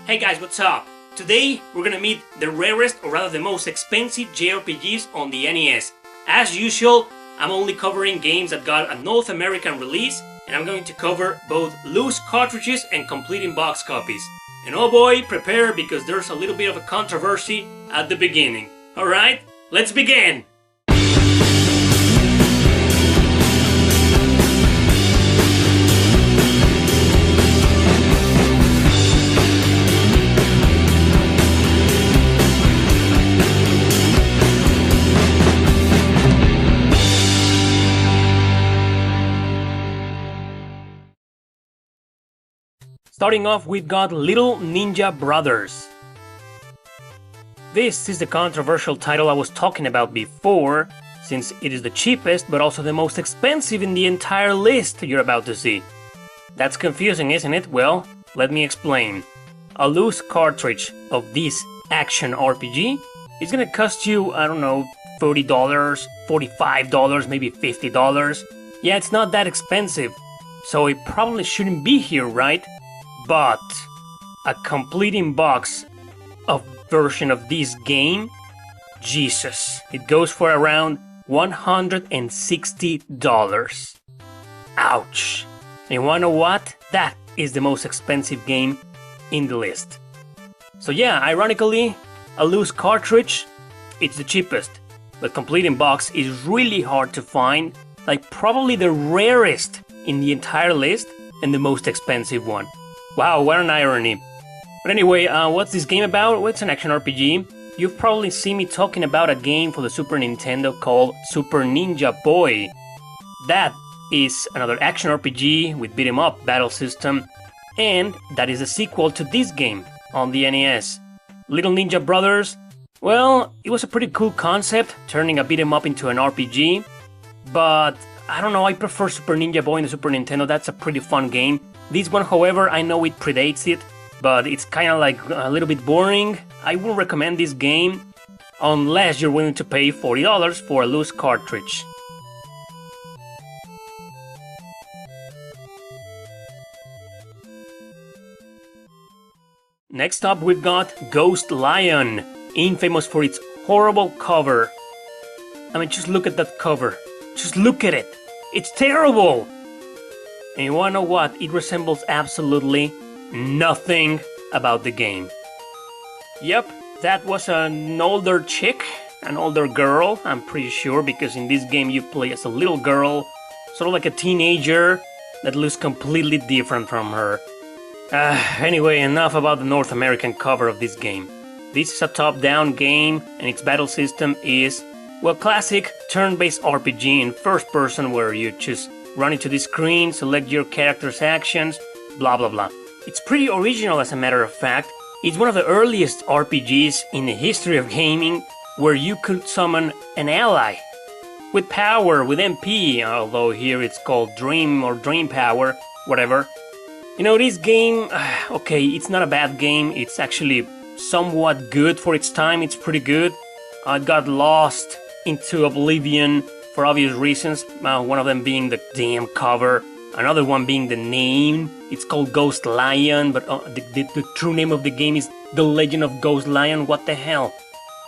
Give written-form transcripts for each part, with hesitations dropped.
Hey guys, what's up? Today we're gonna meet the rarest, or rather the most expensive JRPGs on the NES. As usual, I'm only covering games that got a North American release, and I'm going to cover both loose cartridges and complete in-box copies. And oh boy, prepare because there's a little bit of a controversy at the beginning. Alright, let's begin! Starting off, we've got Little Ninja Brothers. This is the controversial title I was talking about before, since it is the cheapest but also the most expensive in the entire list you're about to see. That's confusing, isn't it? Well, let me explain. A loose cartridge of this action RPG is gonna cost you, I don't know, $30, $45, maybe $50. Yeah, it's not that expensive, so it probably shouldn't be here, right? But a complete in-box of version of this game, Jesus, it goes for around $160. Ouch. And you wanna know what? That is the most expensive game in the list. So yeah, ironically, a loose cartridge, it's the cheapest. But complete in-box is really hard to find, like probably the rarest in the entire list and the most expensive one. Wow, what an irony. But anyway, what's this game about? Well, it's an action RPG. You've probably seen me talking about a game for the Super Nintendo called Super Ninja Boy. That is another action RPG with beat 'em up battle system, and that is a sequel to this game on the NES. Little Ninja Brothers, well, it was a pretty cool concept, turning a beat 'em up into an RPG, but I don't know, I prefer Super Ninja Boy in the Super Nintendo. That's a pretty fun game. This one, however, I know it predates it, but it's kind of like a little bit boring. I wouldn't recommend this game unless you're willing to pay $40 for a loose cartridge. Next up, we've got Ghost Lion, infamous for its horrible cover. I mean, just look at that cover. Just look at it. It's terrible! And you wanna know what? It resembles absolutely nothing about the game. Yep, that was an older chick, an older girl, I'm pretty sure, because in this game you play as a little girl, sort of like a teenager, that looks completely different from her. Anyway, enough about the North American cover of this game. This is a top-down game, and its battle system is, well, classic turn-based RPG in first person where you just run into the screen, select your character's actions, blah blah blah. It's pretty original, as a matter of fact. It's one of the earliest RPGs in the history of gaming where you could summon an ally with power, with MP, although here it's called Dream or Dream Power, whatever. You know, this game, okay, it's not a bad game, it's actually somewhat good for its time, it's pretty good. I got lost into oblivion for obvious reasons, one of them being the damn cover, another one being the name. It's called Ghost Lion, but the true name of the game is The Legend of Ghost Lion, what the hell.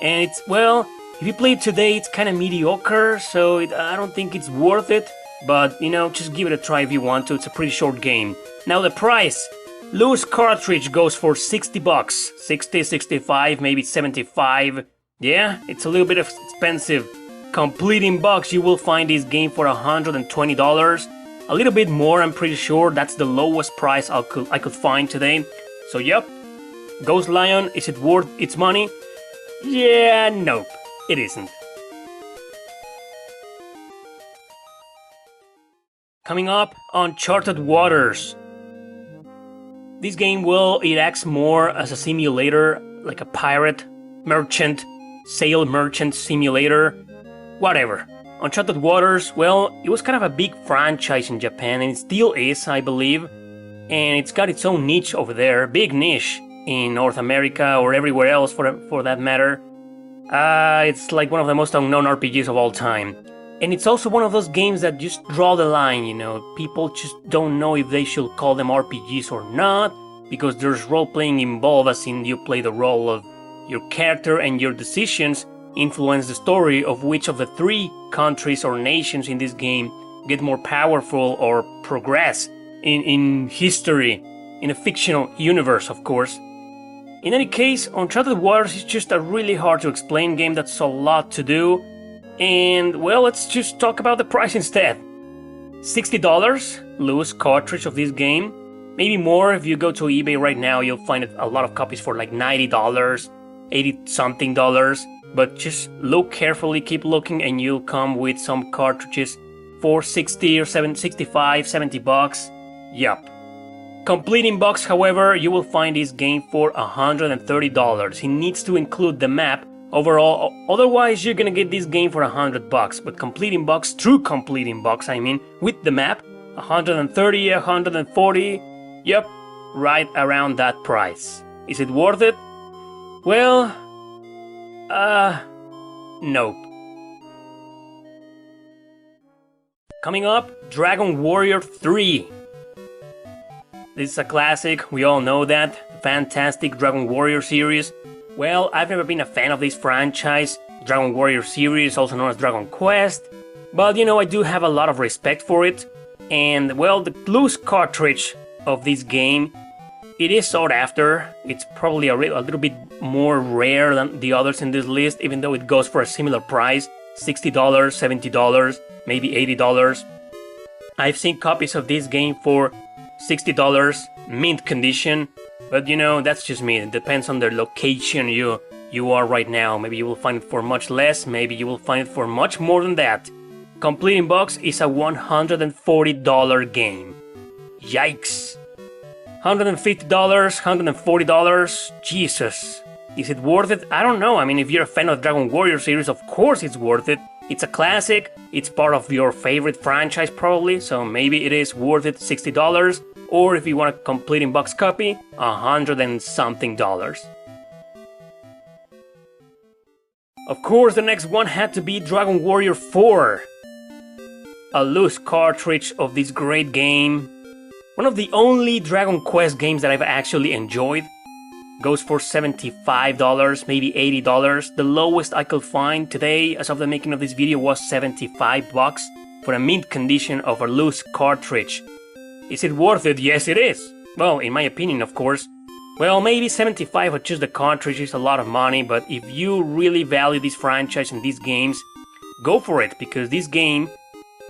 And it's, well, if you play it today, it's kind of mediocre, so I don't think it's worth it, but, you know, just give it a try if you want to, it's a pretty short game. Now the price, loose cartridge goes for $60, 60, 65, maybe 75, yeah, it's a little bit expensive. Complete in box, you will find this game for $120. A little bit more, I'm pretty sure. That's the lowest price I could find today. So yep, Ghost Lion, is it worth its money? Yeah, nope, it isn't. Coming up, Uncharted Waters. This game, well, it acts more as a simulator, like a pirate, merchant, sail merchant simulator. Whatever. Uncharted Waters, well, it was kind of a big franchise in Japan, and it still is, I believe. And it's got its own niche over there, big niche in North America or everywhere else for that matter. It's like one of the most unknown RPGs of all time. And it's also one of those games that just draw the line, you know. People just don't know if they should call them RPGs or not. because there's role-playing involved, as in you play the role of your character and your decisions influence the story of which of the 3 countries or nations in this game get more powerful or progress in history, in a fictional universe, of course. In any case, Uncharted Waters is just a really hard to explain game that's a lot to do, and well, let's just talk about the price instead. $60 loose cartridge of this game, maybe more if you go to eBay right now. You'll find a lot of copies for like $90, 80 something dollars, but just look carefully, keep looking, and you'll come with some cartridges for 60 or 65, 70 bucks. Yup. Complete in box, however, you will find this game for $130. It needs to include the map overall, otherwise you're gonna get this game for 100 bucks. But complete in box, true complete in box, I mean, with the map, 130, 140, yep, right around that price. Is it worth it? Well, nope. Coming up, Dragon Warrior 3. This is a classic, we all know that, fantastic Dragon Warrior series. Well, I've never been a fan of this franchise, Dragon Warrior series, also known as Dragon Quest, but you know, I do have a lot of respect for it, and well, the loose cartridge of this game, it is sought after. It's probably a little bit more rare than the others in this list, even though it goes for a similar price, $60, $70, maybe $80. I've seen copies of this game for $60, mint condition, but you know, that's just me. It depends on the location you are right now. Maybe you will find it for much less, maybe you will find it for much more than that. Complete in box is a $140 game. Yikes. $150, $140, Jesus. Is it worth it? I don't know. I mean, if you're a fan of Dragon Warrior series, of course it's worth it. It's a classic, it's part of your favorite franchise probably, so maybe it is worth it, $60. Or if you want a complete in box copy, $100 and something. Of course, the next one had to be Dragon Warrior 4. A loose cartridge of this great game. One of the only Dragon Quest games that I've actually enjoyed. Goes for $75, maybe $80. The lowest I could find today, as of the making of this video, was 75 bucks for a mint condition of a loose cartridge. Is it worth it? Yes, it is. Well, in my opinion, of course. Well, maybe 75 for just the cartridge is a lot of money, but if you really value this franchise and these games, go for it, because this game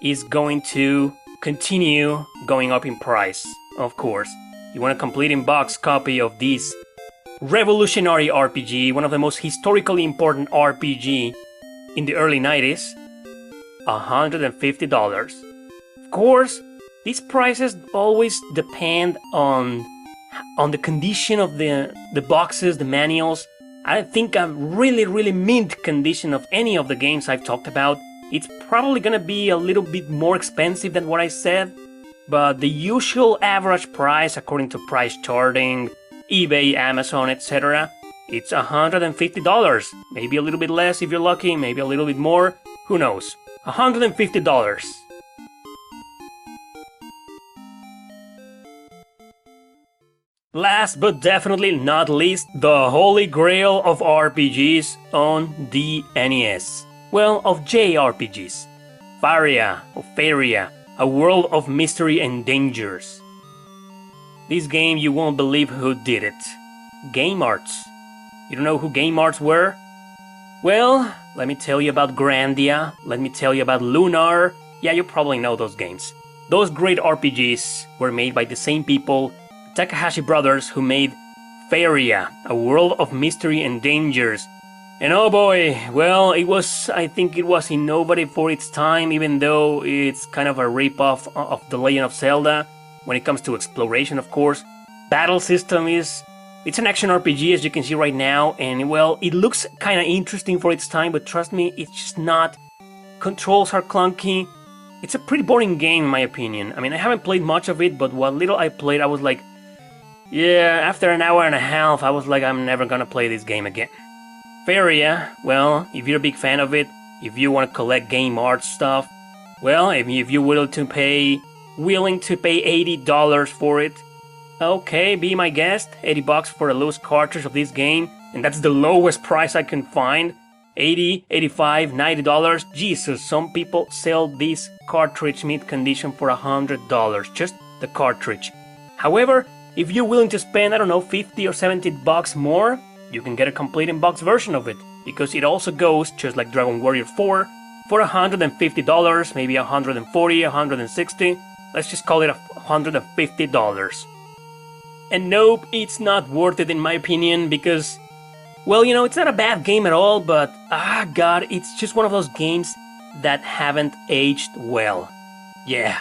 is going to continue going up in price, of course. You want a complete in box copy of this revolutionary RPG, one of the most historically important RPG in the early 90s, $150. Of course, these prices always depend on the condition of the boxes, the manuals. I think a really mint condition of any of the games I've talked about, it's probably gonna be a little bit more expensive than what I said, but the usual average price according to price charting, eBay, Amazon, etc., it's $150. Maybe a little bit less if you're lucky, maybe a little bit more, who knows. $150. Last but definitely not least, the holy grail of RPGs on the NES. Well, of JRPGs. Faria, a world of mystery and dangers. This game, you won't believe who did it. Game Arts. You don't know who Game Arts were? Well, let me tell you about Grandia, let me tell you about Lunar. Yeah, you probably know those games. Those great RPGs were made by the same people, Takahashi brothers, who made Faria, a world of mystery and dangers. And oh boy, well, I think it was innovative for its time, even though it's kind of a rip-off of The Legend of Zelda. When it comes to exploration, of course. Battle system it's an action RPG, as you can see right now, and well, it looks kinda interesting for its time, but trust me, it's just not. Controls are clunky. It's a pretty boring game in my opinion. I mean, I haven't played much of it, but what little I played, I was like, yeah, after an hour and a half, I was like, I'm never gonna play this game again. Faria, well, if you're a big fan of it, if you want to collect Game Arts stuff, well, if you're willing to pay $80 for it, Okay, be my guest. 80 bucks for a loose cartridge of this game, and that's the lowest price I can find. 80, 85, $90. Jesus, some people sell this cartridge mint condition for $100, just the cartridge. However, if you're willing to spend, I don't know, 50 or 70 bucks more, you can get a complete in-box version of it, because it also goes, just like Dragon Warrior 4, for $150, maybe $140, $160. Let's just call it $150. And nope, it's not worth it in my opinion, because, well, you know, it's not a bad game at all, but, god, it's just one of those games that haven't aged well. Yeah,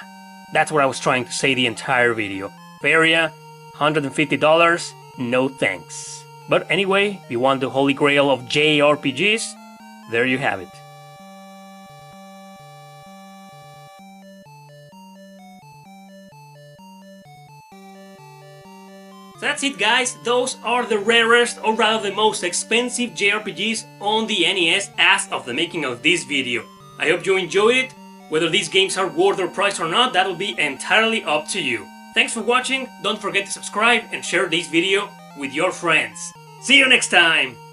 that's what I was trying to say the entire video. Varia, $150, no thanks. But anyway, if you want the holy grail of JRPGs, there you have it. So that's it, guys. Those are the rarest, or rather the most expensive JRPGs on the NES as of the making of this video. I hope you enjoyed it. Whether these games are worth their price or not, that will be entirely up to you. Thanks for watching. Don't forget to subscribe and share this video with your friends. See you next time!